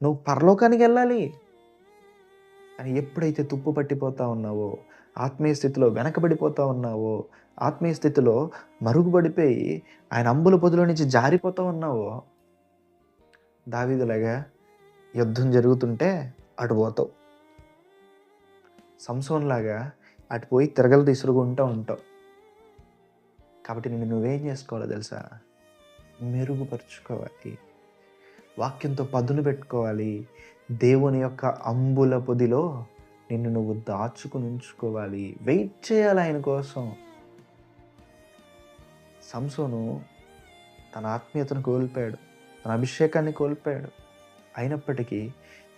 నువ్వు పరలోకానికి వెళ్ళాలి. కానీ ఎప్పుడైతే తుప్పు పట్టిపోతా ఉన్నావో, ఆత్మీయ స్థితిలో వెనకబడిపోతా ఉన్నావో, ఆత్మీయ స్థితిలో మరుగుపడిపోయి ఆయన అంబుల పొదిలో నుంచి జారిపోతా ఉన్నావో, దావీదులాగా యుద్ధం జరుగుతుంటే అటు పోతావు. సంసోన్‌లాగా అటు పోయి తిరగలి విసురుకుంటూ ఉంటావు. కాబట్టి నిన్ను నువ్వేం చేసుకోవాలో తెలుసా? మెరుగుపరుచుకోవాలి. వాక్యంతో పదును పెట్టుకోవాలి. దేవుని యొక్క అంబుల పొదిలో నిన్ను నువ్వు దాచుకుని ఉంచుకోవాలి. వెయిట్ చేయాలి ఆయన కోసం. సంసోను తన ఆత్మీయతను కోల్పోయాడు. తన అభిషేకాన్ని కోల్పోయాడు. అయినప్పటికీ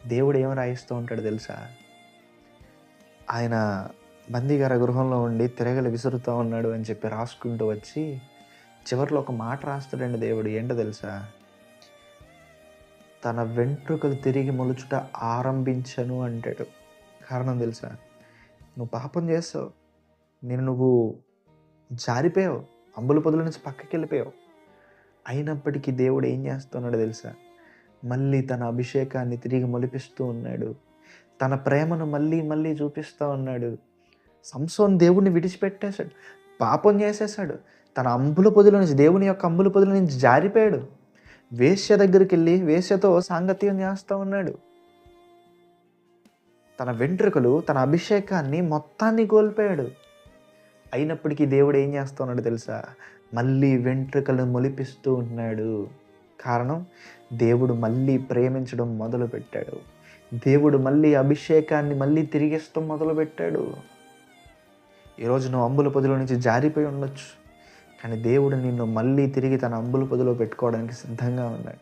దేవుడు ఏమి రాయిస్తూ ఉంటాడో తెలుసా? ఆయన బందీగార గృహంలో ఉండి తిరగలి విసురుతూ ఉన్నాడు అని చెప్పి రాసుకుంటూ వచ్చి చివరిలో ఒక మాట రాస్తాడండి దేవుడు. ఏంటో తెలుసా? తన వెంట్రుకలు తిరిగి మొలుచుట ఆరంభించను అంటాడు. కారణం తెలుసా? నువ్వు పాపం చేసావు. నువ్వు జారిపోయావు. అంబుల పొదల నుంచి పక్కకి వెళ్ళిపోయావు. అయినప్పటికీ దేవుడు ఏం చేస్తున్నాడో తెలుసా? మళ్ళీ తన అభిషేకాన్ని తిరిగి మొలిపిస్తూ ఉన్నాడు. తన ప్రేమను మళ్ళీ మళ్ళీ చూపిస్తూ ఉన్నాడు. సంసోన్ దేవుడిని విడిచిపెట్టేశాడు. పాపం చేసేసాడు. తన అంబుల పొదిలో నుంచి, దేవుని యొక్క అంబుల పొదిలో నుంచి జారిపోయాడు. వేశ్య దగ్గరికి వెళ్ళి వేశ్యతో సాంగత్యం చేస్తూ ఉన్నాడు. తన వెంట్రుకలు, తన అభిషేకాన్ని మొత్తాన్ని కోల్పోయాడు. అయినప్పటికీ దేవుడు ఏం చేస్తున్నాడు తెలుసా? మళ్ళీ వెంట్రుకలు మొలిపిస్తూ ఉన్నాడు. కారణం, దేవుడు మళ్ళీ ప్రేమించడం మొదలుపెట్టాడు. దేవుడు మళ్ళీ అభిషేకాన్ని మళ్ళీ తిరిగిస్తూ మొదలుపెట్టాడు. ఈరోజు నువ్వు అంబుల పొదిలో నుంచి జారిపోయి ఉండొచ్చు. కానీ దేవుడు నిన్ను మళ్ళీ తిరిగి తన అంబుల పొదిలో పెట్టుకోవడానికి సిద్ధంగా ఉన్నాడు.